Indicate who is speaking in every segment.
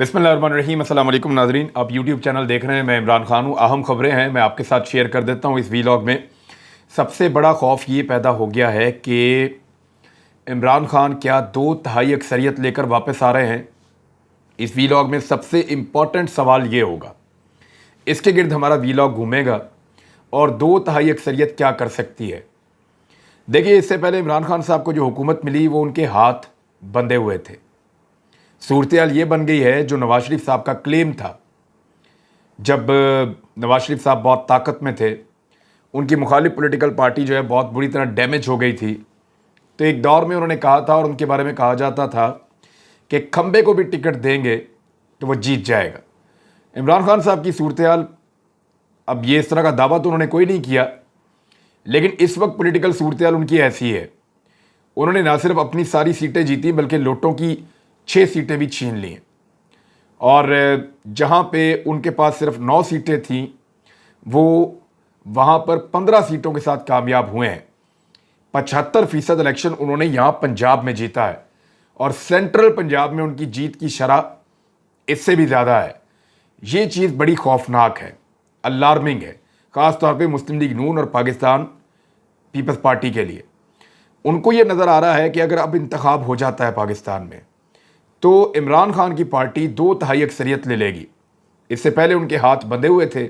Speaker 1: बिस्मिल्लाहिर्रहमानिर्रहीम। अस्सलाम वालेकुम नाज़रीन, आप यूट्यूब चैनल देख रहे हैं। मैं इमरान खान हूँ। अहम खबरें हैं, मैं आपके साथ शेयर कर देता हूँ इस वीलॉग में। सबसे बड़ा खौफ ये पैदा हो गया है कि इमरान खान क्या 2/3 अक्सरियत लेकर वापस आ रहे हैं। इस वीलॉग में सबसे इम्पॉर्टेंट सवाल ये होगा, इसके गिर्द हमारा वीलॉग घूमेगा और 2/3 अक्सरियत क्या कर सकती है। देखिए, इससे पहले इमरान खान साहब को जो हुकूमत मिली वो उनके हाथ बंधे हुए थे। सूरत हाल ये बन गई है जो नवाज शरीफ साहब का क्लेम था। जब नवाज शरीफ साहब बहुत ताकत में थे, उनकी मुखालिफ पॉलिटिकल पार्टी जो है बहुत बुरी तरह डैमेज हो गई थी, तो एक दौर में उन्होंने कहा था और उनके बारे में कहा जाता था कि खंबे को भी टिकट देंगे तो वो जीत जाएगा। इमरान खान साहब की सूरत हाल, अब ये इस तरह का दावा तो उन्होंने कोई नहीं किया, लेकिन इस वक्त पॉलिटिकल सूरत हाल उनकी ऐसी है। उन्होंने ना सिर्फ अपनी सारी सीटें जीती बल्कि लोटों की 6 सीटें भी छीन ली हैं, और जहां पे उनके पास सिर्फ 9 सीटें थीं वो वहां पर 15 सीटों के साथ कामयाब हुए हैं। 75% इलेक्शन उन्होंने यहां पंजाब में जीता है, और सेंट्रल पंजाब में उनकी जीत की शरह इससे भी ज़्यादा है। ये चीज़ बड़ी खौफनाक है, अलार्मिंग है, ख़ास तौर पे मुस्लिम लीग नून और पाकिस्तान पीपल्स पार्टी के लिए। उनको ये नज़र आ रहा है कि अगर अब इंतखाब हो जाता है पाकिस्तान में तो इमरान खान की पार्टी 2/3 अक्सरियत ले लेगी। इससे पहले उनके हाथ बंधे हुए थे,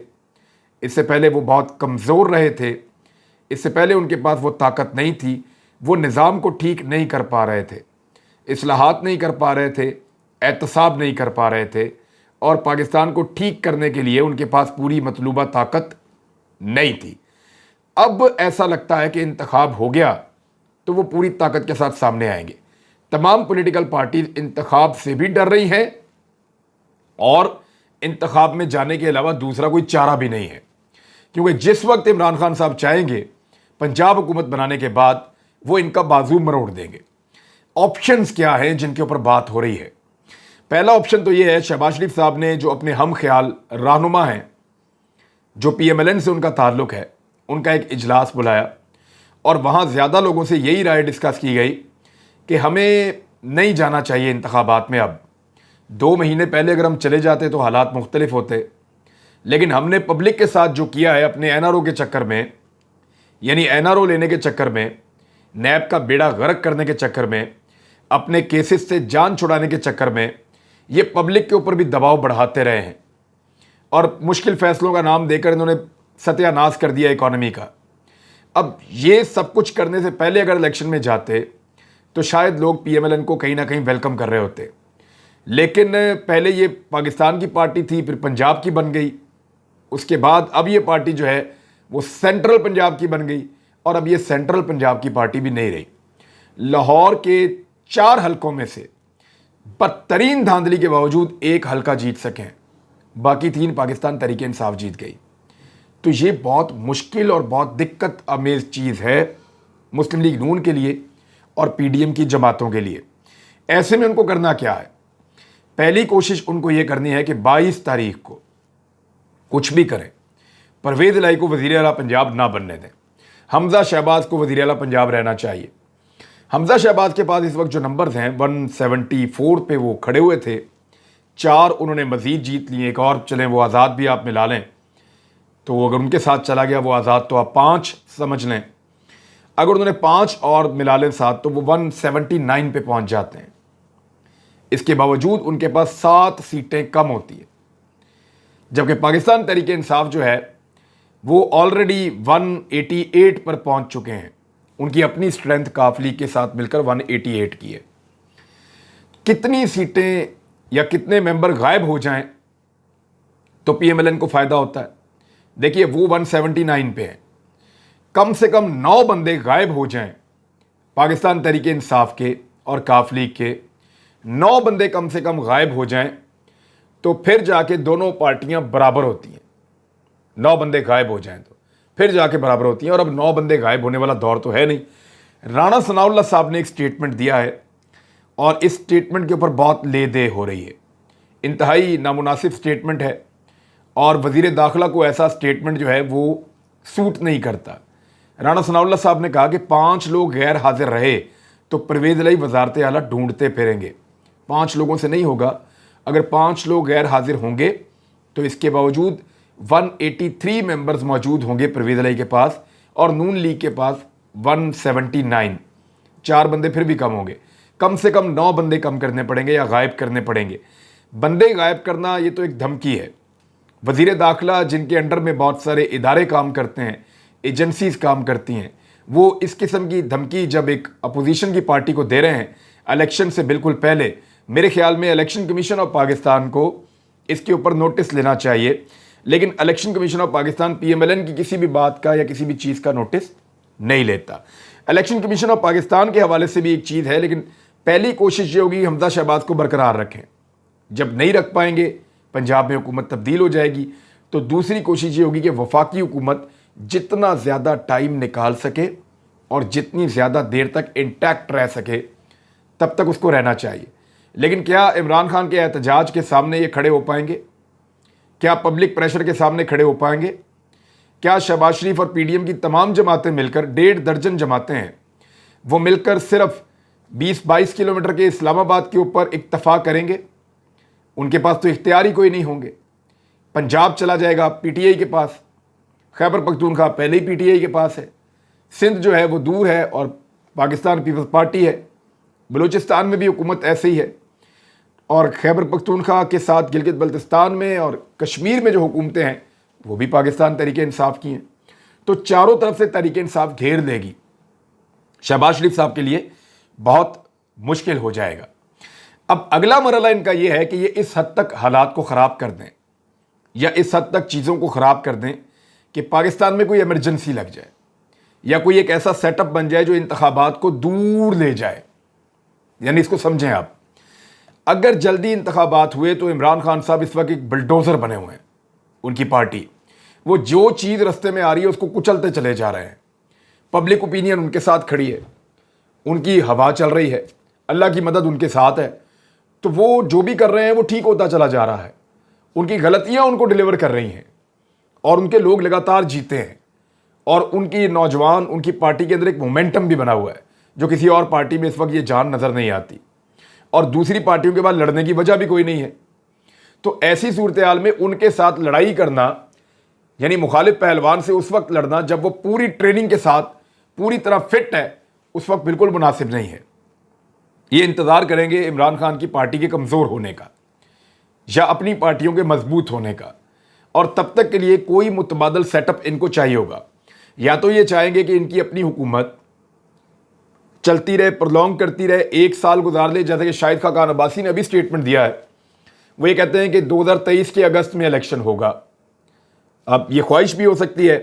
Speaker 1: इससे पहले वो बहुत कमज़ोर रहे थे, इससे पहले उनके पास वो ताकत नहीं थी, वो निज़ाम को ठीक नहीं कर पा रहे थे, इस्लाहात नहीं कर पा रहे थे, एहतसाब नहीं कर पा रहे थे, और पाकिस्तान को ठीक करने के लिए उनके पास पूरी मतलूबा ताकत नहीं थी। अब ऐसा लगता है कि इंतखाब हो गया तो वो पूरी ताकत के साथ सामने आएंगे। तमाम पॉलिटिकल पार्टीज इंतखाब से भी डर रही हैं और इंतखाब में जाने के अलावा दूसरा कोई चारा भी नहीं है, क्योंकि जिस वक्त इमरान खान साहब चाहेंगे पंजाब हुकूमत बनाने के बाद वो इनका बाजू मरोड़ देंगे। ऑप्शंस क्या हैं जिनके ऊपर बात हो रही है? पहला ऑप्शन तो ये है, शहबाज शरीफ साहब ने जो अपने हम ख्याल रहनुमा हैं, जो PMLN से उनका ताल्लुक़ है, उनका एक इजलास बुलाया और वहाँ ज़्यादा लोगों से यही राय डिस्कस की गई कि हमें नहीं जाना चाहिए इंतखाबात में। अब 2 महीने पहले अगर हम चले जाते तो हालात मुख्तलिफ होते, लेकिन हमने पब्लिक के साथ जो किया है अपने NRO के चक्कर में, यानी NRO लेने के चक्कर में, नैब का बेड़ा गर्क करने के चक्कर में, अपने केसेस से जान छुड़ाने के चक्कर में, ये पब्लिक के ऊपर भी दबाव बढ़ाते रहे हैं और मुश्किल फ़ैसलों का नाम देकर इन्होंने सत्यानाश कर दिया इकॉनमी का। अब ये सब कुछ करने से पहले अगर इलेक्शन में जाते तो शायद लोग PMLN को कहीं ना कहीं वेलकम कर रहे होते, लेकिन पहले ये पाकिस्तान की पार्टी थी, फिर पंजाब की बन गई, उसके बाद अब ये पार्टी जो है वो सेंट्रल पंजाब की बन गई, और अब ये सेंट्रल पंजाब की पार्टी भी नहीं रही। लाहौर के 4 हलकों में से बदतरीन धांधली के बावजूद 1 हलका जीत सकें, बाकी 3 पाकिस्तान तहरीक इंसाफ जीत गई। तो ये बहुत मुश्किल और बहुत दिक्कत आमेज चीज़ है मुस्लिम लीग नून के लिए और PDM की जमातों के लिए। ऐसे में उनको करना क्या है? पहली कोशिश उनको ये करनी है कि 22 तारीख को कुछ भी करें, परवेज़ इलाही को वज़ीर आला पंजाब ना बनने दें, हमज़ा शहबाज को वज़ीर आला पंजाब रहना चाहिए। हमज़ा शहबाज के पास इस वक्त जो नंबर्स हैं 174 पे वो खड़े हुए थे, 4 उन्होंने मज़ीद जीत लिए, एक और चलें वो आज़ाद भी आप मिला लें, तो अगर उनके साथ चला गया वो आज़ाद तो आप 5 समझ लें। अगर उन्होंने 5 और मिला लें साथ तो वो 179 पे पहुंच जाते हैं। इसके बावजूद उनके पास 7 सीटें कम होती है, जबकि पाकिस्तान तहरीक इंसाफ जो है वो ऑलरेडी 188 पर पहुंच चुके हैं। उनकी अपनी स्ट्रेंथ काफली के साथ मिलकर 188 की है। कितनी सीटें या कितने मेंबर गायब हो जाएं तो PMLN को फ़ायदा होता है? देखिए, वो 179 पे है, कम से कम 9 बंदे गायब हो जाएं पाकिस्तान तहरीक इंसाफ के और काफ लीग के, 9 बंदे कम से कम गायब हो जाएं तो फिर जाके दोनों पार्टियां बराबर होती हैं। 9 बंदे गायब हो जाएं तो फिर जाके बराबर होती हैं, और अब 9 बंदे गायब होने वाला दौर तो है नहीं। राणा सनाउल्लाह साहब ने एक स्टेटमेंट दिया है और इस स्टेटमेंट के ऊपर बहुत ले दे हो रही है। इंतहाई नामुनासिब स्टेटमेंट है और वज़ीर दाखिला को ऐसा स्टेटमेंट जो है वो सूट नहीं करता। राणा सनाउल्लाह साहब ने कहा कि 5 लोग गैर हाजिर रहे तो परवेज़ इलाही वज़ारत आला ढूंढते फिरेंगे। 5 लोगों से नहीं होगा, اگر 5 لوگ غیر حاضر ہوں گے تو اس کے باوجود 183 ممبرز موجود ہوں گے پرویز الہی کے پاس اور نون لیگ کے پاس 179. 4 بندے پھر بھی کم ہوں گے. کم سے کم 9 بندے کم کرنے پڑیں گے یا غائب کرنے پڑیں گے. بندے غائب کرنا یہ تو ایک دھمکی ہے. وزیر داخلہ جن کے انڈر میں بہت سارے ادارے کام کرتے ہیں, ایجنسیز کام کرتی ہیں, وہ اس قسم کی دھمکی جب ایک اپوزیشن کی پارٹی کو دے رہے ہیں الیکشن سے بالکل پہلے, میرے خیال میں الیکشن کمیشن آف پاکستان کو اس کے اوپر نوٹس لینا چاہیے. لیکن election commission of Pakistan P M L N کی کسی بھی بات کا یا کسی بھی چیز کا نوٹس نہیں لیتا. الیکشن کمیشن آف پاکستان کے حوالے سے بھی ایک چیز ہے, لیکن پہلی کوشش یہ ہوگی حمزہ شہباز کو برقرار رکھیں. جب نہیں رکھ پائیں گے, پنجاب میں حکومت تبدیل ہو جائے گی, تو دوسری کوشش یہ ہوگی کہ وفاقی حکومت جتنا زیادہ ٹائم نکال سکے اور جتنی زیادہ دیر تک انٹیکٹ رہ سکے تب تک اس کو رہنا چاہیے. لیکن کیا عمران خان کے احتجاج کے سامنے یہ کھڑے ہو پائیں گے؟ کیا پبلک پریشر کے سامنے کھڑے ہو پائیں گے؟ کیا شہباز شریف اور پی ڈی ایم کی تمام جماعتیں مل کر 1.5 درجن جماعتیں ہیں, وہ مل کر صرف 20-22 کلومیٹر کے اسلام آباد کے اوپر اکتفا کریں گے؟ ان کے پاس تو اختیار ہی کوئی نہیں ہوں گے. پنجاب چلا جائے گا پی ٹی آئی کے پاس, خیبر پختونخوا پہلے ہی پی ٹی آئی کے پاس ہے, سندھ جو ہے وہ دور ہے اور پاکستان پیپلز پارٹی ہے, بلوچستان میں بھی حکومت ایسے ہی ہے, اور خیبر پختونخوا کے ساتھ گلگت بلتستان میں اور کشمیر میں جو حکومتیں ہیں وہ بھی پاکستان تحریک انصاف کی ہیں. تو چاروں طرف سے تحریک انصاف گھیر لے گی. شہباز شریف صاحب کے لیے بہت مشکل ہو جائے گا. اب اگلا مرحلہ ان کا یہ ہے کہ یہ اس حد تک حالات کو خراب کر دیں یا اس حد تک چیزوں کو خراب کر دیں کہ پاکستان میں کوئی ایمرجنسی لگ جائے یا کوئی ایک ایسا سیٹ اپ بن جائے جو انتخابات کو دور لے جائے. یعنی اس کو سمجھیں آپ, اگر جلدی انتخابات ہوئے تو عمران خان صاحب اس وقت ایک بلڈوزر بنے ہوئے ہیں. ان کی پارٹی وہ جو چیز رستے میں آ رہی ہے اس کو کچلتے چلے جا رہے ہیں. پبلک اوپینین ان کے ساتھ کھڑی ہے, ان کی ہوا چل رہی ہے, اللہ کی مدد ان کے ساتھ ہے, تو وہ جو بھی کر رہے ہیں وہ ٹھیک ہوتا چلا جا رہا ہے. ان کی غلطیاں ان کو ڈیلیور کر رہی ہیں اور ان کے لوگ لگاتار جیتے ہیں, اور ان کی نوجوان, ان کی پارٹی کے اندر ایک مومنٹم بھی بنا ہوا ہے جو کسی اور پارٹی میں اس وقت یہ جان نظر نہیں آتی, اور دوسری پارٹیوں کے بعد لڑنے کی وجہ بھی کوئی نہیں ہے. تو ایسی صورتحال میں ان کے ساتھ لڑائی کرنا, یعنی مخالف پہلوان سے اس وقت لڑنا جب وہ پوری ٹریننگ کے ساتھ پوری طرح فٹ ہے, اس وقت بالکل مناسب نہیں ہے. یہ انتظار کریں گے عمران خان کی پارٹی کے کمزور ہونے کا یا اپنی پارٹیوں کے مضبوط ہونے کا, اور تب تک کے لیے کوئی متبادل سیٹ اپ ان کو چاہیے ہوگا. یا تو یہ چاہیں گے کہ ان کی اپنی حکومت چلتی رہے, پرلونگ کرتی رہے, 1 سال گزار لے, جیسا کہ شاہد خاقان عباسی نے ابھی سٹیٹمنٹ دیا ہے. وہ یہ کہتے ہیں کہ 2023 کے اگست میں الیکشن ہوگا. اب یہ خواہش بھی ہو سکتی ہے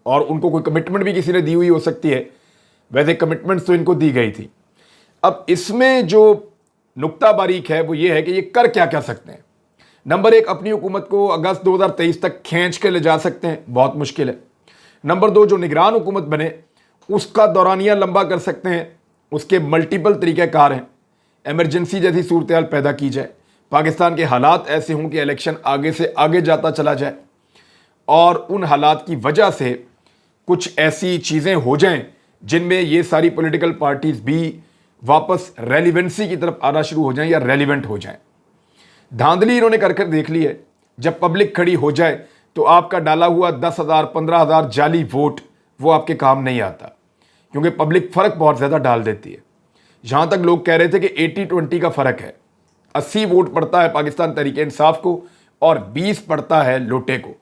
Speaker 1: اور ان کو کوئی کمٹمنٹ بھی کسی نے دی ہوئی ہو سکتی ہے. ویسے کمٹمنٹس تو ان کو دی گئی تھی. اب اس میں جو نقطہ باریک ہے وہ یہ ہے کہ یہ کر کیا سکتے ہیں. نمبر 1, اپنی حکومت کو اگست 2023 تک کھینچ کے لے جا سکتے ہیں, بہت مشکل ہے. نمبر 2, جو نگران حکومت بنے اس کا دورانیہ لمبا کر سکتے ہیں, اس کے ملٹیپل طریقہ کار ہیں. ایمرجنسی جیسی صورتحال پیدا کی جائے, پاکستان کے حالات ایسے ہوں کہ الیکشن آگے سے آگے جاتا چلا جائے, اور ان حالات کی وجہ سے کچھ ایسی چیزیں ہو جائیں جن میں یہ ساری پولیٹیکل پارٹیز بھی واپس ریلیونسی کی طرف آنا شروع ہو جائیں یا ریلیونٹ ہو جائیں. دھاندلی انہوں نے کر دیکھ لی ہے. جب پبلک کھڑی ہو جائے تو آپ کا ڈالا ہوا 10,000 15,000 جعلی ووٹ وہ آپ کے کام نہیں آتا, کیونکہ پبلک فرق بہت زیادہ ڈال دیتی ہے. جہاں تک لوگ کہہ رہے تھے کہ 80-20 کا فرق ہے, 80 ووٹ پڑتا ہے پاکستان تحریک انصاف کو اور 20 پڑتا ہے لوٹے کو.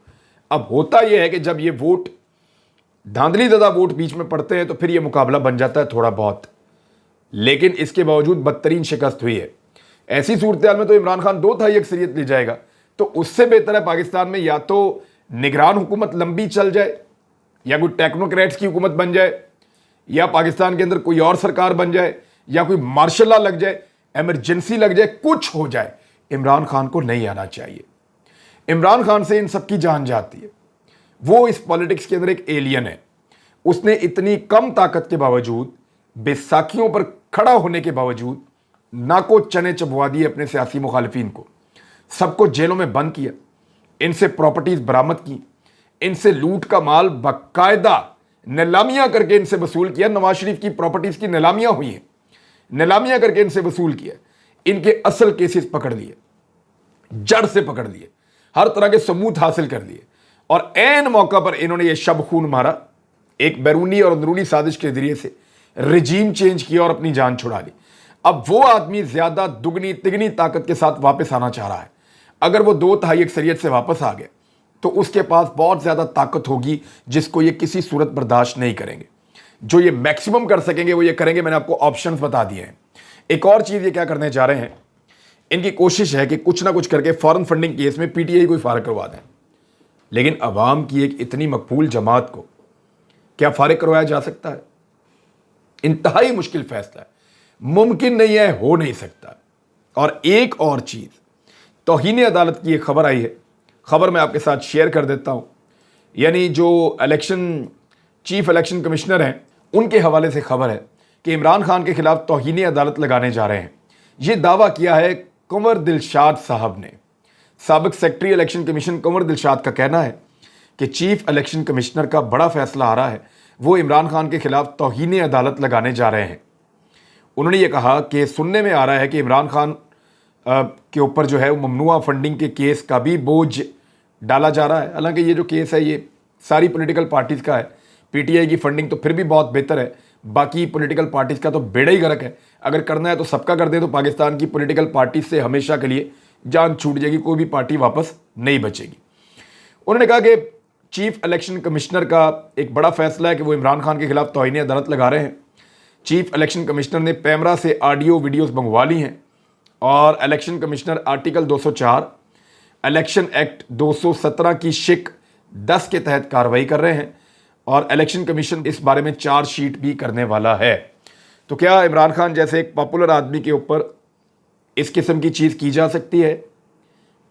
Speaker 1: اب ہوتا یہ ہے کہ جب یہ ووٹ دھاندلی زدہ ووٹ بیچ میں پڑتے ہیں تو پھر یہ مقابلہ بن جاتا ہے تھوڑا بہت, لیکن اس کے باوجود بدترین شکست ہوئی ہے. ایسی صورتحال میں تو عمران خان 2/3 اکثریت لے جائے گا, تو اس سے بہتر ہے پاکستان میں یا تو نگران حکومت لمبی چل جائے, یا کوئی ٹیکنوکریٹس کی حکومت بن جائے, یا پاکستان کے اندر کوئی اور سرکار بن جائے, یا کوئی مارشل لا لگ جائے, ایمرجنسی لگ جائے, کچھ ہو جائے. عمران خان کو نہیں آنا چاہیے. عمران خان سے ان سب کی جان جاتی ہے. وہ اس پالیٹکس کے اندر ایک ایلین ہے. اس نے اتنی کم طاقت کے باوجود, بیساکھیوں پر کھڑا ہونے کے باوجود ناکو چنے چبوا دیے اپنے سیاسی مخالفین کو, سب کو جیلوں میں بند کیا, ان سے پراپرٹیز برآمد کی, ان سے لوٹ کا مال باقاعدہ نیلامیاں کر کے ان سے وصول کیا. نواز شریف کی پراپرٹیز کی نیلامیاں ہوئی ہیں, نیلامیاں کر کے ان سے وصول کیا, ان کے اصل کیسز پکڑ لیے. जड़ से पकड़ लिए, हर तरह के सबूत हासिल कर लिए, और ऐन मौका पर इन्होंने ये शब खून मारा, एक बैरूनी और अंदरूनी साजिश के जरिए से रिजीम चेंज किया और अपनी जान छुड़ा ली। अब वो आदमी ज्यादा दुगनी तिगनी ताकत के साथ वापस आना चाह रहा है। अगर वो 2/3 अक्सरियत से वापस आ गए तो उसके पास बहुत ज्यादा ताकत होगी जिसको ये किसी सूरत बर्दाश्त नहीं करेंगे। जो ये मैक्सिमम कर सकेंगे वो ये करेंगे। मैंने आपको ऑप्शंस बता दिए हैं। एक और चीज ये क्या करने जा रहे हैं, इनकी कोशिश है कि कुछ ना कुछ करके फॉरेन फंडिंग केस में पीटीआई को फारिग करवा दें। लेकिन अवाम की एक इतनी मकबूल जमात को क्या फारिग करवाया जा सकता है? इंतहाई मुश्किल फैसला है, मुमकिन नहीं है, हो नहीं सकता। और एक और चीज, तौहीन अदालत की एक खबर आई है, खबर मैं आपके साथ शेयर कर देता हूं। यानी जो चीफ इलेक्शन कमिश्नर हैं उनके हवाले से खबर है कि इमरान खान के खिलाफ तौहीन अदालत लगाने जा रहे हैं। यह दावा किया है कंवर दिलशाद साहब ने। साबिक secretary election commission Kanwar Dilshad का कहना है कि चीफ इलेक्शन कमिश्नर का बड़ा फैसला आ रहा है, वो इमरान खान के खिलाफ तौहीन अदालत लगाने जा रहे हैं। उन्होंने ये कहा कि सुनने में आ रहा है कि इमरान खान के ऊपर जो है वो ममनुआ फंडिंग के केस का भी बोझ डाला जा रहा है। हालांकि ये जो केस है ये सारी पॉलिटिकल पार्टीज़ का है। पीटीआई की फंडिंग तो फिर भी बहुत बेहतर है, बाकी पॉलिटिकल पार्टीज़ का तो बेड़ा ही गर्क है। अगर करना है तो सबका कर दे तो पाकिस्तान की पॉलिटिकल पार्टी से हमेशा के लिए जान छूट जाएगी, कोई भी पार्टी वापस नहीं बचेगी। उन्होंने कहा कि चीफ इलेक्शन कमिश्नर का एक बड़ा फैसला है कि वो इमरान खान के खिलाफ तौहीन अदालत लगा रहे हैं। चीफ इलेक्शन कमिश्नर ने पैमरा से ऑडियो वीडियोस मंगवा ली हैं और election commissioner article 204 election act 217 की शिक 10 के तहत कार्रवाई कर रहे हैं और इलेक्शन कमीशन इस बारे में चार्जशीट भी करने वाला है। तो क्या इमरान खान जैसे एक पॉपुलर आदमी के ऊपर इस किस्म की चीज़ की जा सकती है?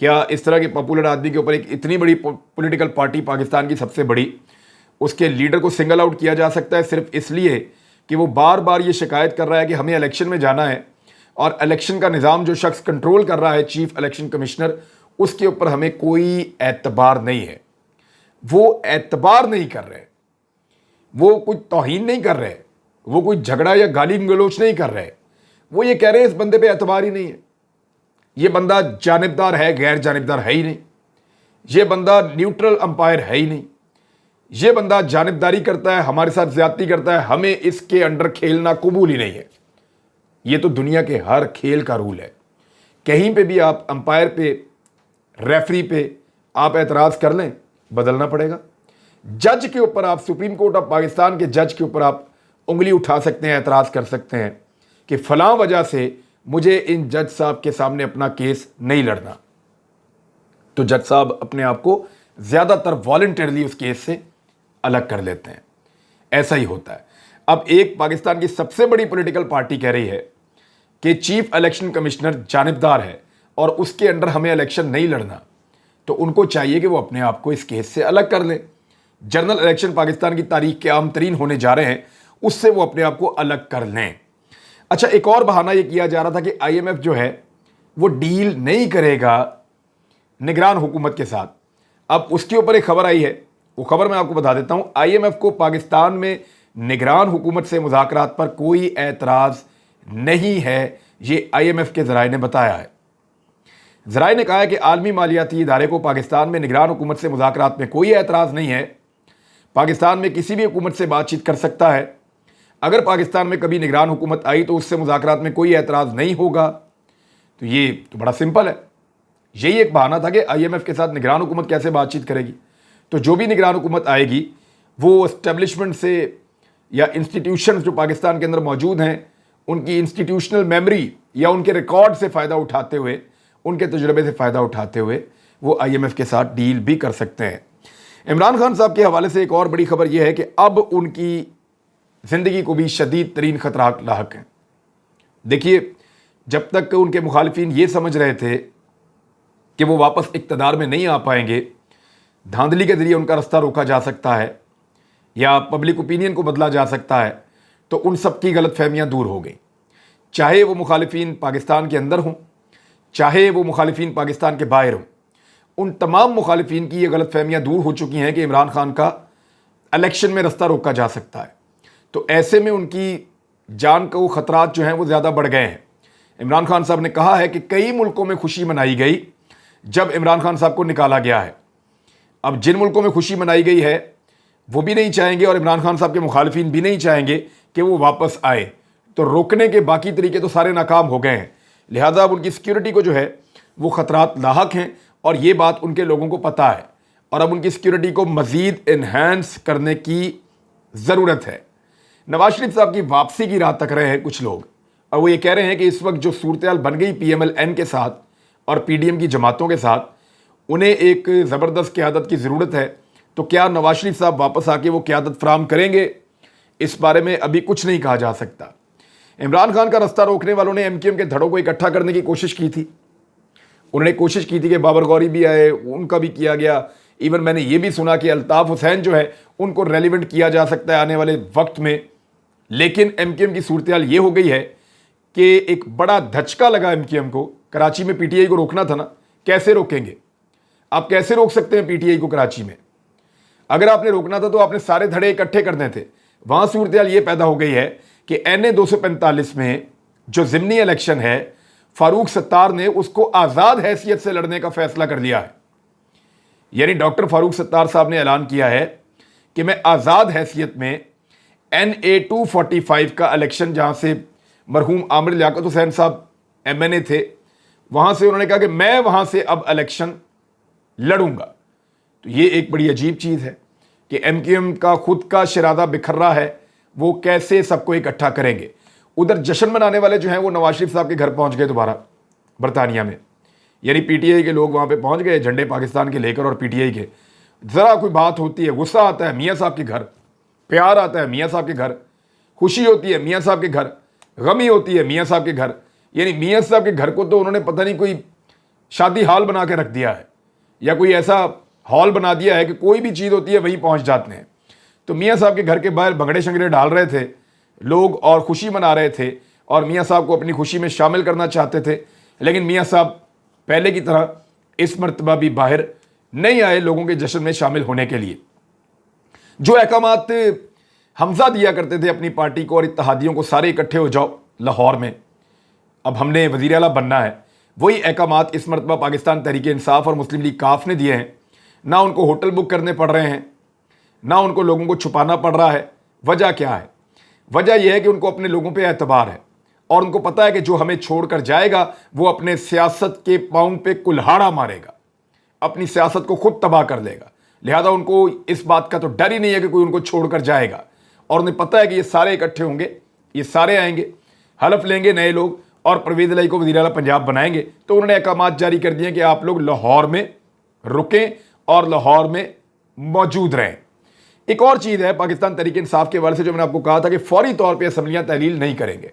Speaker 1: क्या इस तरह के पॉपुलर आदमी के ऊपर एक इतनी बड़ी पॉलिटिकल पार्टी, पाकिस्तान की सबसे बड़ी, उसके लीडर को सिंगल आउट किया जा सकता है सिर्फ इसलिए कि वो बार बार ये शिकायत कर रहा है कि हमें इलेक्शन में जाना है और इलेक्शन का निज़ाम जो शख्स कंट्रोल कर रहा है चीफ इलेक्शन कमिश्नर, उसके ऊपर हमें कोई एतबार नहीं है। वो एतबार नहीं कर रहे, वो कोई तौहीन नहीं कर रहे, वो कोई झगड़ा या गाली गलोच नहीं कर रहे। वो ये कह रहे हैं इस बंदे पे एतबार ही नहीं है, ये बंदा जानिबदार है, गैर जानिबदार है ही नहीं, ये बंदा न्यूट्रल अंपायर है ही नहीं, ये बंदा जानिबदारी करता है, हमारे साथ ज्यादती करता है, हमें इसके अंडर खेलना कबूल ही नहीं है। ये तो दुनिया के हर खेल का रूल है। कहीं पे भी आप अंपायर पे, रेफरी पे आप एतराज़ कर लें, बदलना पड़ेगा। जज के ऊपर आप, सुप्रीम कोर्ट ऑफ पाकिस्तान के जज के ऊपर आप उंगली उठा सकते हैं, एतराज़ कर सकते हैं कि फलां वजह से मुझे इन जज साहब के सामने अपना केस नहीं लड़ना। तो जज साहब अपने आप को ज़्यादातर वॉलंटियरली उस केस से अलग कर लेते हैं। ऐसा ही होता है। अब एक पाकिस्तान की सबसे बड़ी पॉलिटिकल पार्टी कह रही है कि चीफ इलेक्शन कमिश्नर जानिबदार है और उसके अंडर हमें इलेक्शन नहीं लड़ना, तो उनको चाहिए कि वो अपने आप को इस केस से अलग कर लें। जनरल इलेक्शन पाकिस्तान की तारीख के आम तरीन होने जा रहे हैं, उससे वो अपने आप को अलग कर लें। अच्छा, एक और बहाना ये किया जा रहा था कि IMF जो है वो डील नहीं करेगा निगरान हुकूमत के साथ। अब उसके ऊपर एक खबर आई है, वो खबर मैं आपको बता देता हूं। IMF को पाकिस्तान में निगरान हुकूमत से मुज़ाकरात पर कोई एतराज़ नहीं है, ये IMF के ज़राए ने बताया है। ज़राए ने कहा है कि आलमी मालियाती इदारे को पाकिस्तान में निगरान हुकूमत से मुज़ाकरात में कोई एतराज़ नहीं है। पाकिस्तान में किसी भी हुकूमत से बातचीत कर सकता है। अगर पाकिस्तान में कभी निगरान हुकूमत आई तो उससे मुज़ाकरात में कोई एतराज़ नहीं होगा। तो ये तो बड़ा सिंपल है। यही एक बहाना था कि IMF के साथ निगरान हुकूमत कैसे बातचीत करेगी। तो जो भी निगरान हुकूमत आएगी वो एस्टेब्लिशमेंट से या इंस्टीट्यूशन जो पाकिस्तान के अंदर मौजूद हैं, उनकी इंस्टीट्यूशनल मेमोरी या उनके रिकॉर्ड से फ़ायदा उठाते हुए, उनके तजुर्बे से फ़ायदा उठाते हुए वो IMF के साथ डील भी कर सकते हैं। इमरान खान साहब के हवाले से एक और बड़ी खबर यह है कि अब उनकी ज़िंदगी को भी शदीद तरीन ख़तरा लाहक हैं। देखिए, जब तक उनके मुखालिफिन ये समझ रहे थे कि वो वापस इक़्तिदार में नहीं आ पाएंगे, धांधली के ज़रिए उनका रास्ता रोका जा सकता है या पब्लिक ओपिनियन को बदला जा सकता है, तो उन सब की गलत फहमियाँ दूर हो गई। चाहे वो मुखालिफिन पाकिस्तान के अंदर हों, चाहे वो मुखालिफिन पाकिस्तान के बाहर हों, उन तमाम मुखालिफिन की ये गलत फहमियाँ दूर हो चुकी हैं कि इमरान खान का इलेक्शन में रास्ता रोका जा सकता है। तो ऐसे में उनकी जान को ख़तरात जो हैं वो ज़्यादा बढ़ गए हैं। इमरान खान साहब ने कहा है कि कई मुल्कों में खुशी मनाई गई जब इमरान खान साहब को निकाला गया है। अब जिन मुल्कों में खुशी मनाई गई है वो भी नहीं चाहेंगे और इमरान खान साहब के मुखालिफिन भी नहीं चाहेंगे कि वो वापस आए, तो रोकने के बाकी तरीके तो सारे नाकाम हो गए हैं। लिहाजा अब उनकी सिक्योरिटी को जो है वो ख़तरात लाहक हैं और ये बात उनके लोगों को पता है और अब उनकी सिक्योरिटी को मज़ीद इन्हेंस करने की ज़रूरत है। नवाज शरीफ साहब की वापसी की राह तक रहे हैं कुछ लोग और वो ये कह रहे हैं कि इस वक्त जो सूरत हाल बन गई PMLN के साथ और PDM की जमातों के साथ, उन्हें एक ज़बरदस्त क़यादत की ज़रूरत है। तो क्या नवाज शरीफ साहब वापस आके वो क़यादत फराहम करेंगे, इस बारे में अभी कुछ नहीं कहा जा सकता। इमरान खान का रास्ता रोकने वालों ने MQM के धड़ों को इकट्ठा करने की कोशिश की थी। उन्होंने कोशिश की थी कि बाबर गौरी भी आए, उनका भी किया गया। इवन मैंने ये भी सुना कि अल्ताफ़ हुसैन जो है उनको रेलिवेंट किया जा सकता है आने वाले वक्त में। लेकिन MQM की सूरत हाल ये हो गई है कि एक बड़ा धचका लगा MQM को। कराची में PTI को रोकना था ना, कैसे रोकेंगे? आप कैसे रोक सकते हैं PTI को कराची में? अगर आपने रोकना था तो आपने सारे धड़े इकट्ठे करने थे। वहाँ सूरत हाल ये पैदा हो गई है कि NA 245 में जो ज़िमनी इलेक्शन है, फारूक सत्तार ने उसको आज़ाद हैसियत से लड़ने का फैसला कर लिया है। यानी डॉक्टर फारूक सत्तार साहब ने ऐलान किया है कि मैं आज़ाद हैसियत में NA 245 का इलेक्शन, जहाँ से मरहूम आमिर लियाकत हुसैन साहब MNA थे, वहाँ से उन्होंने कहा कि मैं वहाँ से अब इलेक्शन लड़ूंगा। तो ये एक बड़ी अजीब चीज़ है कि MQM का खुद का शरादा बिखर रहा है, वो कैसे सबको इकट्ठा करेंगे। उधर जश्न मनाने वाले जो हैं वो नवाज शरीफ साहब के घर पहुँच गए दोबारा बरतानिया में। यानी PTI के लोग वहाँ पे पहुँच गए झंडे पाकिस्तान के लेकर, और PTI के ज़रा कोई बात होती है, गुस्सा आता है मियाँ साहब के घर, प्यार आता है मियाँ साहब के घर, खुशी होती है मियाँ साहब के घर, गमी होती है मियाँ साहब के घर। यानी मियाँ साहब के घर को तो उन्होंने पता नहीं कोई शादी हॉल बना के रख दिया है या कोई ऐसा हॉल बना दिया है कि कोई भी चीज़ होती है वहीं पहुँच जाते हैं। तो मियाँ साहब के घर के बाहर भंगड़े शंगड़े डाल रहे थे लोग और खुशी मना रहे थे और मियाँ साहब को अपनी खुशी में शामिल करना चाहते थे। लेकिन मियाँ साहब पहले की तरह इस मरतबा भी बाहर नहीं आए लोगों के जश्न में शामिल होने के लिए। जो अहकामात हमजा दिया करते थे अपनी पार्टी को और इत्तेहादियों को, सारे इकट्ठे हो जाओ लाहौर में, अब हमने वज़ीर आला बनना है, वही अहकामात इस मरतबा पाकिस्तान तहरीक इंसाफ और मुस्लिम लीग काफ ने दिए हैं। ना उनको होटल बुक करने पड़ रहे हैं, ना उनको लोगों को छुपाना पड़ रहा है। वजह क्या है? वजह यह है कि उनको अपने लोगों पे एतबार है और उनको पता है कि जो हमें छोड़कर जाएगा वो अपने सियासत के पाँव पे कुल्हाड़ा मारेगा, अपनी सियासत को खुद तबाह कर देगा। लिहाजा उनको इस बात का तो डर ही नहीं है कि कोई उनको छोड़कर जाएगा और उन्हें पता है कि ये सारे इकट्ठे होंगे, ये सारे आएंगे, हलफ लेंगे नए लोग और परवेज़ इलाही को वज़ीर आला पंजाब बनाएंगे। तो उन्होंने अहकामात जारी कर दिए कि आप लोग लाहौर में रुकें और लाहौर में मौजूद रहें। एक और चीज़ है पाकिस्तान तहरीक इंसाफ के वाले से, जो मैंने आपको कहा था कि फौरी तौर पे असम्बलियाँ तहलील नहीं करेंगे।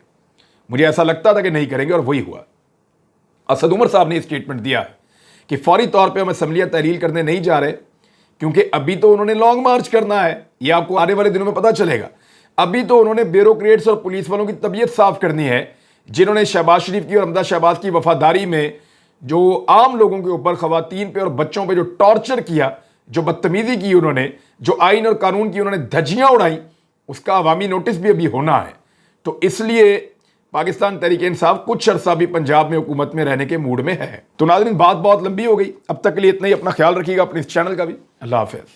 Speaker 1: मुझे ऐसा लगता था कि नहीं करेंगे और वही हुआ। असद उमर साहब ने स्टेटमेंट दिया है कि फौरी तौर पे हम असम्बलियाँ तहलील करने नहीं जा रहे, क्योंकि अभी तो उन्होंने लॉन्ग मार्च करना है। ये आपको आने वाले दिनों में पता चलेगा। अभी तो उन्होंने ब्यूरोक्रेट्स और पुलिस वालों की तबीयत साफ करनी है, जिन्होंने शहबाज शरीफ की और हमदा शहबाज की वफादारी में जो आम लोगों के ऊपर, खवातीन पे और बच्चों पे जो टॉर्चर किया, जो बदतमीजी की उन्होंने, जो आइन और कानून की उन्होंने धज्जियां उड़ाई, उसका अवामी नोटिस भी अभी होना है। तो इसलिए पाकिस्तान तहरीक इंसाफ कुछ अरसा भी पंजाब में हुकूमत में रहने के मूड में है। तो नाज़रीन, बात बहुत लंबी हो गई, अब तक के लिए इतना ही। अपना ख्याल रखिएगा, अपने इस चैनल का भी। अल्लाह हाफ़िज़।